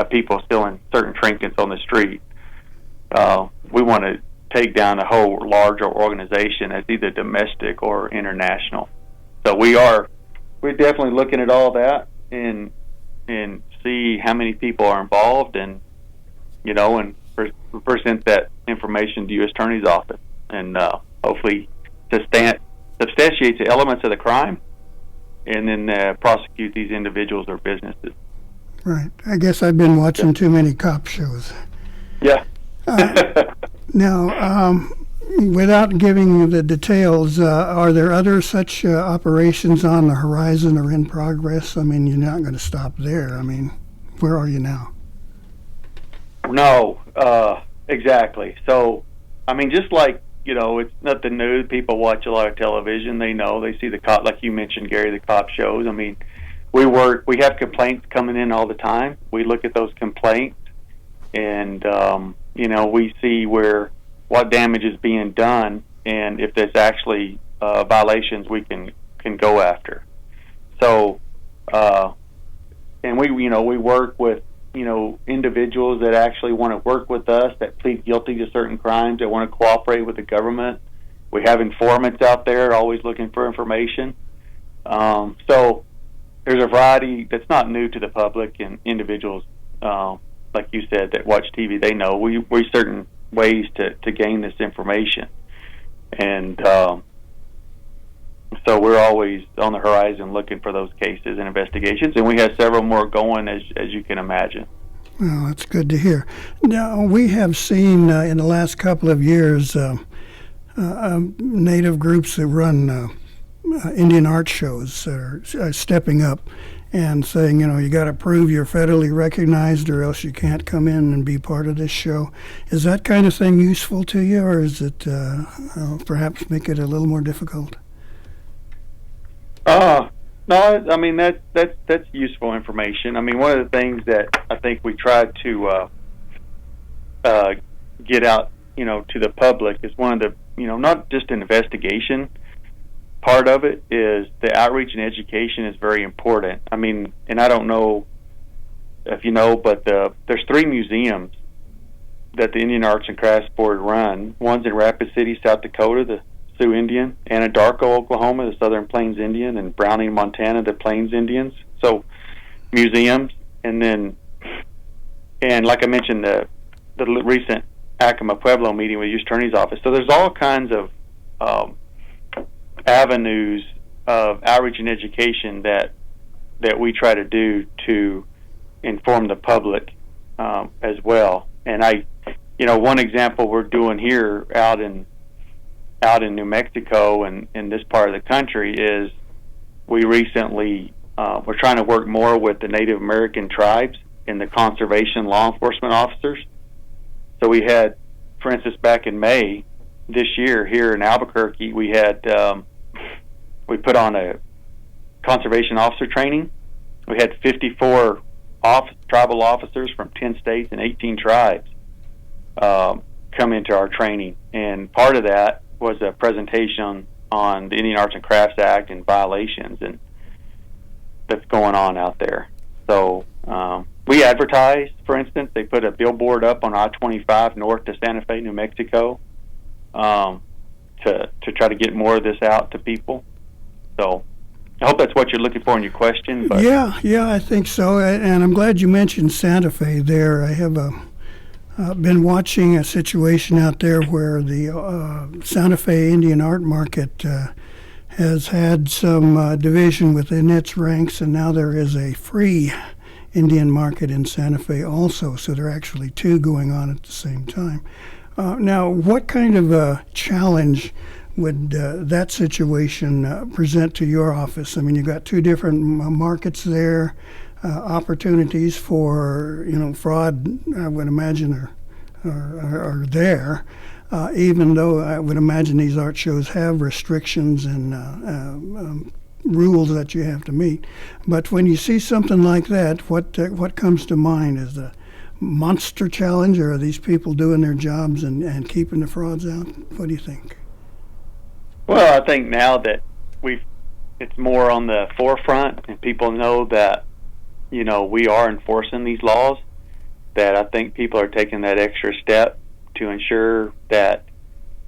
people selling certain trinkets on the street. We want to take down a whole larger organization that's either domestic or international. So we're definitely looking at all that and see how many people are involved, and and present that information to the U.S. Attorney's Office, and hopefully substantiates the elements of the crime, and then prosecute these individuals or businesses. Right. I guess I've been watching too many cop shows. Yeah. Now, without giving you the details, are there other such operations on the horizon or in progress? I mean, you're not going to stop there. I mean, where are you now? No, exactly. So, I mean, just like, it's nothing new. People watch a lot of television. They know. They see the cop, like you mentioned, Gary, the cop shows. I mean, we have complaints coming in all the time. We look at those complaints, and, we see what damage is being done, and if there's actually violations we can go after. So, and we work with individuals that actually want to work with us, that plead guilty to certain crimes, that want to cooperate with the government. We have informants out there always looking for information. So there's a variety that's not new to the public, and individuals, like you said, that watch TV, they know we certain ways to gain this information. And so we're always on the horizon looking for those cases and investigations, and we have several more going, as you can imagine. Well, that's good to hear. Now, we have seen in the last couple of years Native groups that run Indian art shows are stepping up and saying, you got to prove you're federally recognized or else you can't come in and be part of this show. Is that kind of thing useful to you, or is it perhaps make it a little more difficult? No, I mean, that's useful information. I mean, one of the things that I think we try to get out, to the public is one of the, not just an investigation part of it, is the outreach and education is very important. I mean, and I don't know if you know, but there's 3 museums that the Indian Arts and Crafts Board run. One's in Rapid City, South Dakota, the Sioux Indian; Anadarko, Oklahoma, the Southern Plains Indian; and Browning, Montana, the Plains Indians. So museums, and like I mentioned, the recent Acoma Pueblo meeting with the U.S. Attorney's Office. So there's all kinds of avenues of outreach and education that we try to do to inform the public as well. And one example we're doing here out in New Mexico and in this part of the country is we recently we're trying to work more with the Native American tribes and the conservation law enforcement officers. So we had, for instance, back in May this year here in Albuquerque, we put on a conservation officer training. We had 54 tribal officers from 10 states and 18 tribes come into our training, and part of that was a presentation on the Indian Arts and Crafts Act and violations and that's going on out there. So we advertised, for instance, they put a billboard up on I-25 north to Santa Fe, New Mexico, to try to get more of this out to people. So I hope that's what you're looking for in your question. But Yeah, I think so. And I'm glad you mentioned Santa Fe there. I have been watching a situation out there where the Santa Fe Indian Art Market has had some division within its ranks, and now there is a free Indian market in Santa Fe also. So there are actually 2 going on at the same time. Now, what kind of a challenge would that situation present to your office? I mean, you've got 2 different markets there. Opportunities for fraud, I would imagine, are there. Even though I would imagine these art shows have restrictions and rules that you have to meet. But when you see something like that, what comes to mind? Is the monster challenge, or are these people doing their jobs and keeping the frauds out? What do you think? Well, I think now that it's more on the forefront and people know that, we are enforcing these laws, that I think people are taking that extra step to ensure that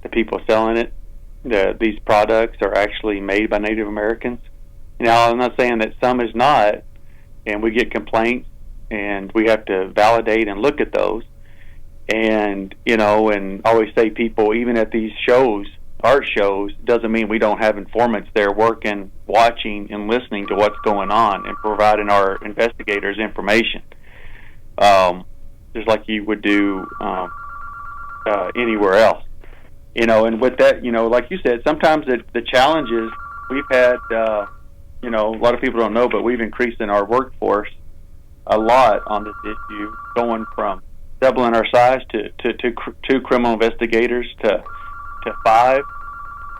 the people selling it, these products are actually made by Native Americans. Now, I'm not saying that some is not, and we get complaints, and we have to validate and look at those. And, and I always say people, even at these shows, art shows, doesn't mean we don't have informants there working, watching, and listening to what's going on and providing our investigators information. Just like you would do anywhere else. And with that, like you said, sometimes the challenges we've had, a lot of people don't know, but we've increased in our workforce a lot on this issue, going from doubling our size to two criminal investigators to 5.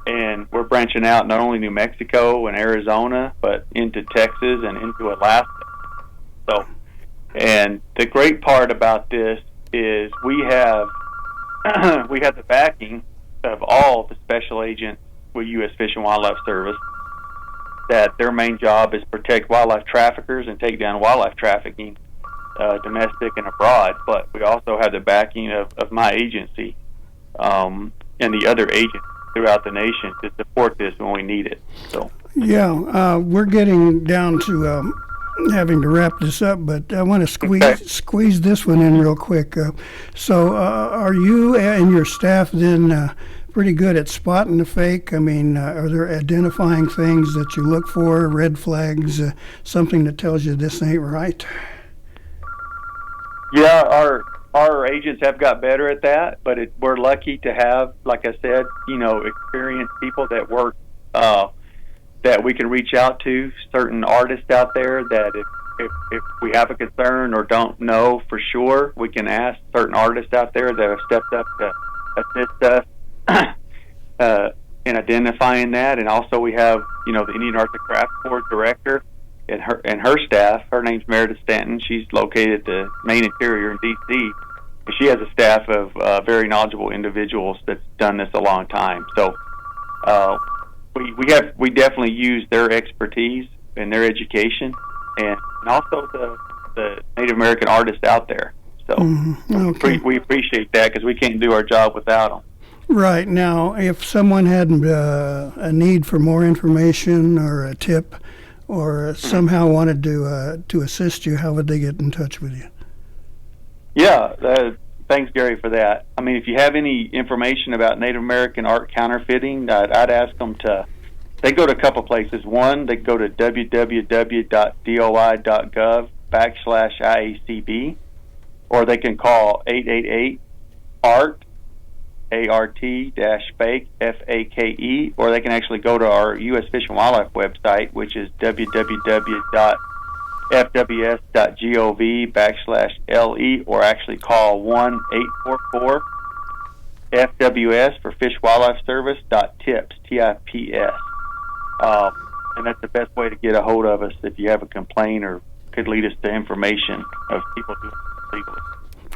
And we're branching out not only New Mexico and Arizona, but into Texas and into Alaska. So, and the great part about this is we have the backing of all the special agents with U.S. Fish and Wildlife Service, that their main job is protect wildlife traffickers and take down wildlife trafficking, domestic and abroad. But we also have the backing of my agency and the other agents throughout the nation to support this when we need it. So yeah, we're getting down to having to wrap this up, but I want to squeeze this one in real quick. So are you and your staff then pretty good at spotting the fake? I mean, are there identifying things that you look for, red flags, something that tells you this ain't right? Yeah, our agents have got better at that, but we're lucky to have, like I said, experienced people that work, that we can reach out to, certain artists out there that if we have a concern or don't know for sure, we can ask certain artists out there that have stepped up to assist us in identifying that. And also we have, the Indian Arts and Crafts Board director and her staff. Her name's Meredith Stanton. She's located at the Main Interior in D.C. She has a staff of very knowledgeable individuals that's done this a long time. So we definitely use their expertise and their education, and also the Native American artists out there. So okay. we appreciate that, because we can't do our job without them. Right. Now, if someone had a need for more information or a tip, or somehow wanted to assist you, how would they get in touch with you? Yeah, thanks, Gary, for that. I mean, if you have any information about Native American art counterfeiting, I'd ask them they go to a couple places. One, they go to www.doi.gov/IACB, or they can call 888-ART, ART-FAKE, FAKE, or they can actually go to our U.S. Fish and Wildlife website, which is www.fws.gov/LE, or actually call 1-844-FWS for Fish Wildlife Service .tips, TIPS. And that's the best way to get a hold of us if you have a complaint or could lead us to information of people doing it legally.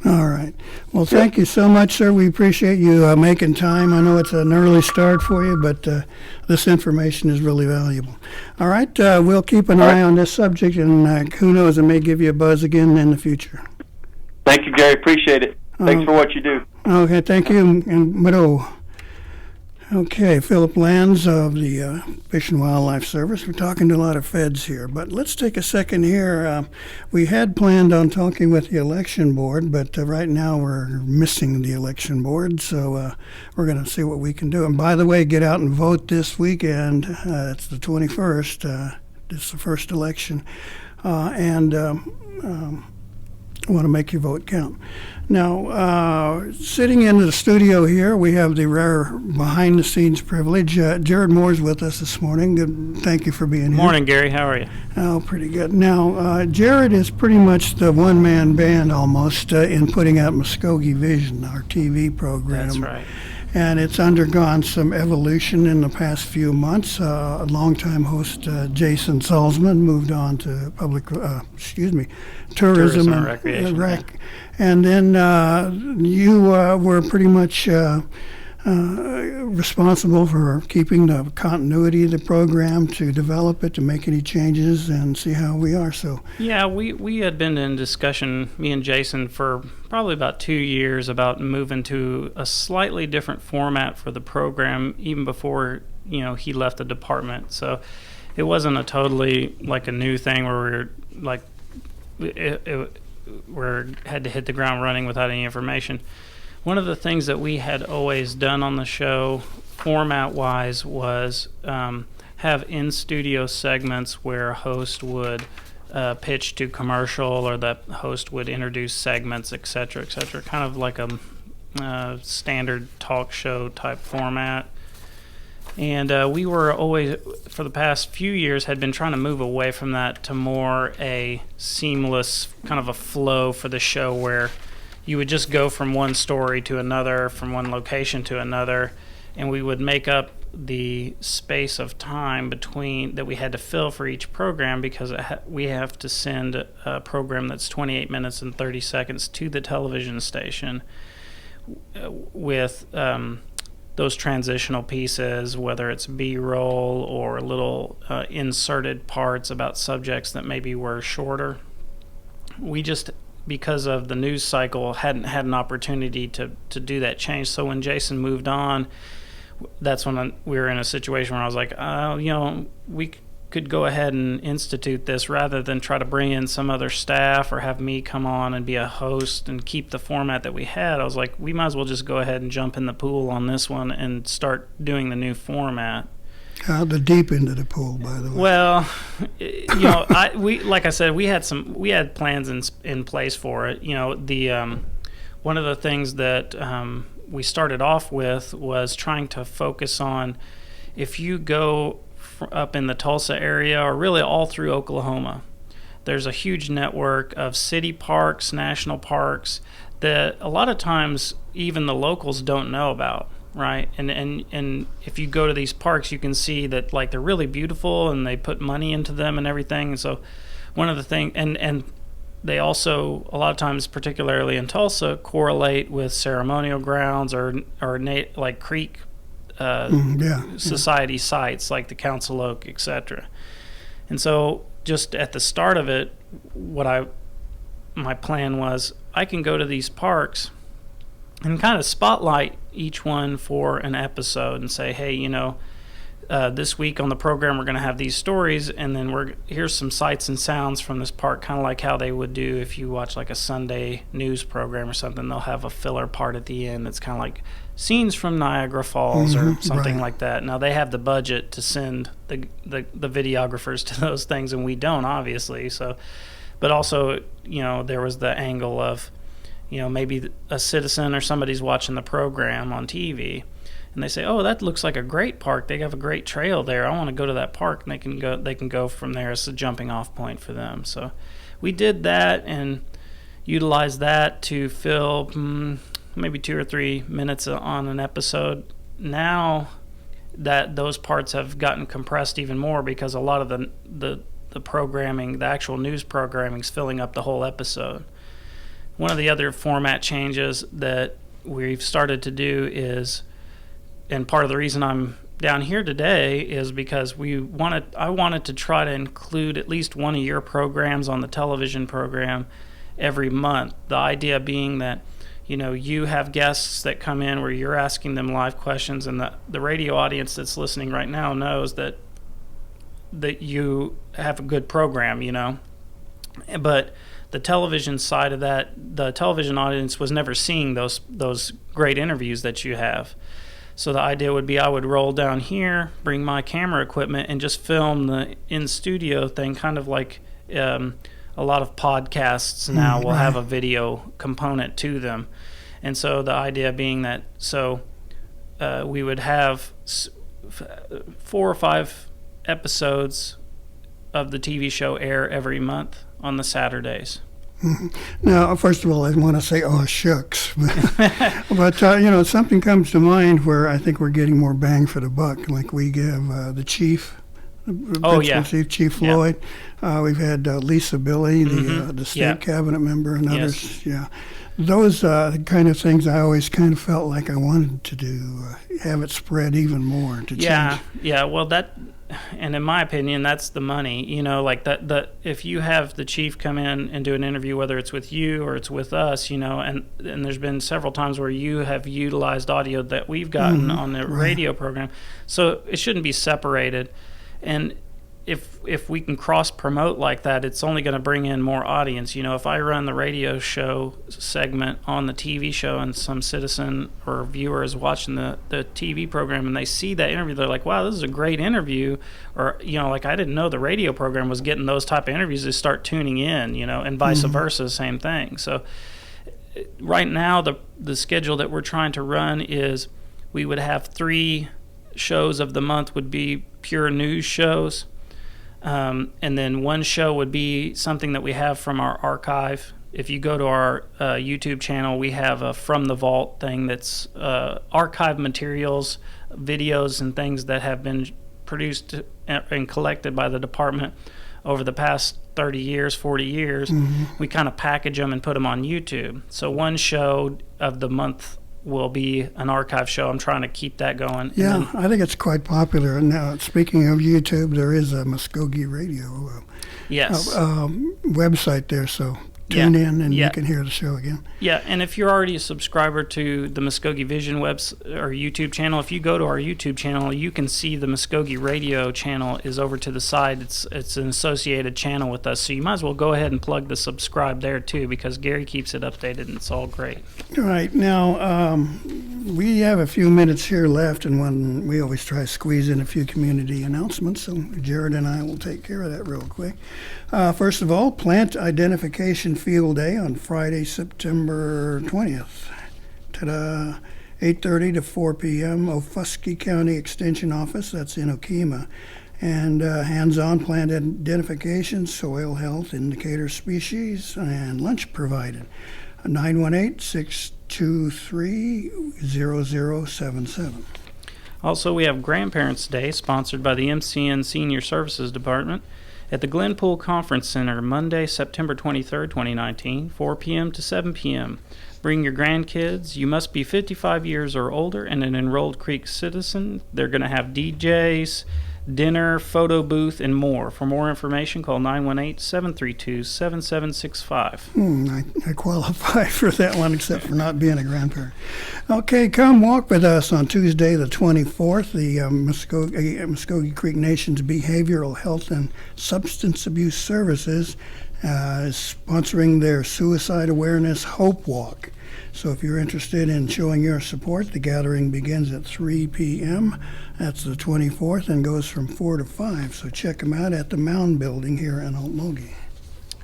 All right. Well, thank you so much, sir. We appreciate you making time. I know it's an early start for you, but this information is really valuable. All right. We'll keep an eye on this subject, and who knows, it may give you a buzz again in the future. Thank you, Gary. Appreciate it. Thanks for what you do. Okay. Thank you. And Mado. Okay, Philip Lands of the Fish and Wildlife Service. We're talking to a lot of feds here, but let's take a second here. We had planned on talking with the election board, but right now we're missing the election board, so we're going to see what we can do. And by the way, get out and vote this weekend. It's the 21st. It's the first election. And want to make your vote count. Now, sitting in the studio here, we have the rare behind-the-scenes privilege. Jared Moore's with us this morning. Good, thank you for being here. Morning, Gary. How are you? Oh, pretty good. Now, Jared is pretty much the one-man band almost in putting out Mvskoke Vision, our TV program. That's right. And it's undergone some evolution in the past few months. A longtime host, Jason Salzman, moved on to tourism and recreation. And then you were pretty much responsible for keeping the continuity of the program, to develop it, to make any changes, and see how we are. So yeah, we had been in discussion, me and Jason, for probably about 2 years about moving to a slightly different format for the program, even before he left the department. So it wasn't a totally like a new thing where we were like had to hit the ground running without any information. One of the things that we had always done on the show, format-wise, was have in-studio segments where a host would pitch to commercial, or the host would introduce segments, et cetera, kind of like a standard talk show type format. And we were always, for the past few years, had been trying to move away from that to more a seamless kind of a flow for the show, where you would just go from one story to another, from one location to another, and we would make up the space of time between that we had to fill for each program, because we have to send a program that's 28 minutes and 30 seconds to the television station with those transitional pieces, whether it's B-roll or little inserted parts about subjects that maybe were shorter. We just, because of the news cycle, hadn't had an opportunity to do that change. So when Jason moved on, that's when we were in a situation where I was like, we could go ahead and institute this rather than try to bring in some other staff or have me come on and be a host and keep the format that we had. I was like, we might as well just go ahead and jump in the pool on this one and start doing the new format. The deep end of the pool, by the way. Well, we like I said, we had plans in place for it. One of the things that we started off with was trying to focus on, if you go up in the Tulsa area, or really all through Oklahoma, there's a huge network of city parks, national parks, that a lot of times even the locals don't know about. Right, and if you go to these parks, you can see that like they're really beautiful and they put money into them and everything. And so one of the things, and they also a lot of times, particularly in Tulsa, correlate with ceremonial grounds or like creek society sites like the Council Oak, etc. And so just at the start of it, my plan was, I can go to these parks and kind of spotlight each one for an episode and say, hey, this week on the program we're going to have these stories, and then here's some sights and sounds from this park, kind of like how they would do if you watch like a Sunday news program or something. They'll have a filler part at the end that's kind of like scenes from Niagara Falls or something like that. Now, they have the budget to send the videographers to those things, and we don't, obviously. So, but also, there was the angle of, maybe a citizen or somebody's watching the program on TV, and they say, "Oh, that looks like a great park. They have a great trail there. I want to go to that park." And they can go from there as a jumping off point for them. So we did that and utilized that to fill maybe 2 or 3 minutes on an episode. Now that those parts have gotten compressed even more, because a lot of the programming, the actual news programming, is filling up the whole episode. One of the other format changes that we've started to do is, and part of the reason I'm down here today is because I wanted to try to include at least one of your programs on the television program every month. The idea being that, you have guests that come in where you're asking them live questions, and the radio audience that's listening right now knows that you have a good program, But the television side of that, the television audience was never seeing those great interviews that you have. So the idea would be, I would roll down here, bring my camera equipment, and just film the in-studio thing, kind of like a a lot of podcasts now will have a video component to them. And so the idea being that we would have 4 or 5 episodes of the TV show air every month on the Saturdays. Now, first of all, I want to say, oh, shucks. But something comes to mind where I think we're getting more bang for the buck. Like we give the chief, Chief Floyd. We've had Lisa Billy, the state cabinet member, and others. Yeah. Those kind of things I always kind of felt like I wanted to do, have it spread even more to change. Yeah. Well, and in my opinion, that's the money. Like if you have the chief come in and do an interview, whether it's with you or it's with us, and there's been several times where you have utilized audio that we've gotten on the radio program, so it shouldn't be separated. And if we can cross promote like that, it's only going to bring in more audience. If I run the radio show segment on the TV show and some citizen or viewer is watching the TV program and they see that interview, they're like, wow, this is a great interview. Or, like I didn't know the radio program was getting those type of interviews. They start tuning in, and vice versa, same thing. So right now the schedule that we're trying to run is we would have 3 shows of the month would be pure news shows. And then 1 show would be something that we have from our archive. If you go to our YouTube channel, we have a From the Vault thing that's archive materials, videos, and things that have been produced and collected by the department over the past 30 years, 40 years. We kind of package them and put them on YouTube. So 1 show of the month will be an archive show. I'm trying to keep that going. Yeah, I think it's quite popular. And now, speaking of YouTube, there is a Mvskoke radio website there, so tune in and you can hear the show again. Yeah, and if you're already a subscriber to the Mvskoke Vision or YouTube channel, if you go to our YouTube channel, you can see the Mvskoke radio channel is over to the side. It's an associated channel with us, so you might as well go ahead and plug the subscribe there too, because Gary keeps it updated and it's all great. All right, now we have a few minutes here left, and we always try to squeeze in a few community announcements, so Jared and I will take care of that real quick. First of all, Plant Identification Field Day on Friday, September 20th. Ta-da! 8:30 to 4 p.m. Mvskoke County Extension Office, that's in Okemah. And hands-on plant identification, soil health, indicator species, and lunch provided. 918-623-0077. Also, we have Grandparents' Day, sponsored by the MCN Senior Services Department, at the Glenpool Conference Center, Monday, September 23rd, 2019, 4 p.m. to 7 p.m. Bring your grandkids. You must be 55 years or older and an enrolled Creek citizen. They're going to have DJs, dinner, photo booth, and more. For more information, call 918-732-7765. I qualify for that one, except for not being a grandparent. Okay, come walk with us on Tuesday the 24th. The Mvskoke Creek Nation's Behavioral Health and Substance Abuse Services is sponsoring their Suicide Awareness Hope Walk. So if you're interested in showing your support, the gathering begins at 3 p.m. That's the 24th and goes from 4 to 5. So check them out at the Mound Building here in Okemah.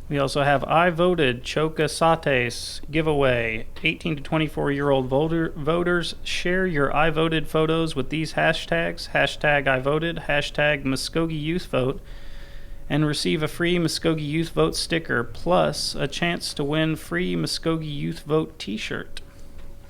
We also have I Voted Choka Sates giveaway. 18 to 24-year-old voters, share your I Voted photos with these hashtags, hashtag I Voted, hashtag Mvskoke Youth Vote, and receive a free Mvskoke Youth Vote sticker, plus a chance to win free Mvskoke Youth Vote t-shirt.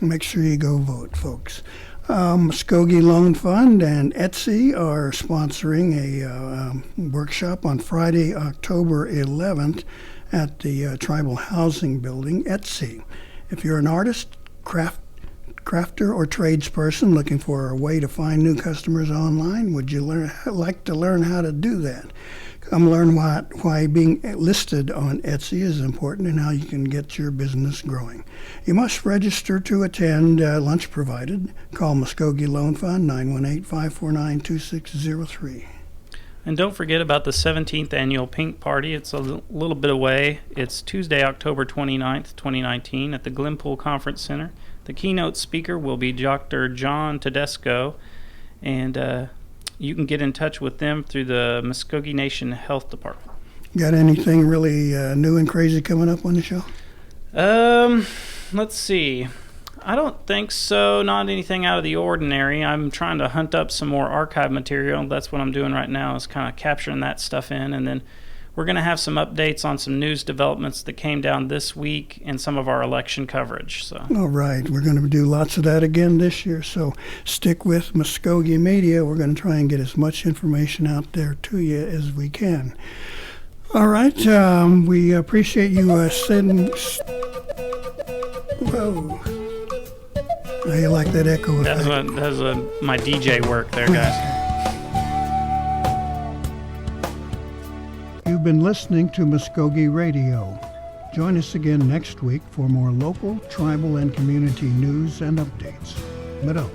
Make sure you go vote, folks. Mvskoke Loan Fund and Etsy are sponsoring a workshop on Friday, October 11th at the Tribal Housing Building, Etsy. If you're an artist, crafter, or tradesperson looking for a way to find new customers online, would you like to learn how to do that? Come learn why being listed on Etsy is important and how you can get your business growing. You must register to attend, lunch provided. Call Mvskoke Loan Fund, 918-549-2603. And don't forget about the 17th Annual Pink Party. It's a little bit away. It's Tuesday, October 29th, 2019 at the Glenpool Conference Center. The keynote speaker will be Dr. John Tedesco, and you can get in touch with them through the Mvskoke Nation Health Department. Got anything really new and crazy coming up on the show? Let's see. I don't think so. Not anything out of the ordinary. I'm trying to hunt up some more archive material. That's what I'm doing right now, is kind of capturing that stuff in. And then we're going to have some updates on some news developments that came down this week and some of our election coverage. So. All right. We're going to do lots of that again this year. So stick with Mvskoke Media. We're going to try and get as much information out there to you as we can. All right. We appreciate you sending... Whoa. I like that echo effect. That was my DJ work there, guys. You've been listening to Mvskoke Radio. Join us again next week for more local, tribal, and community news and updates. Madam.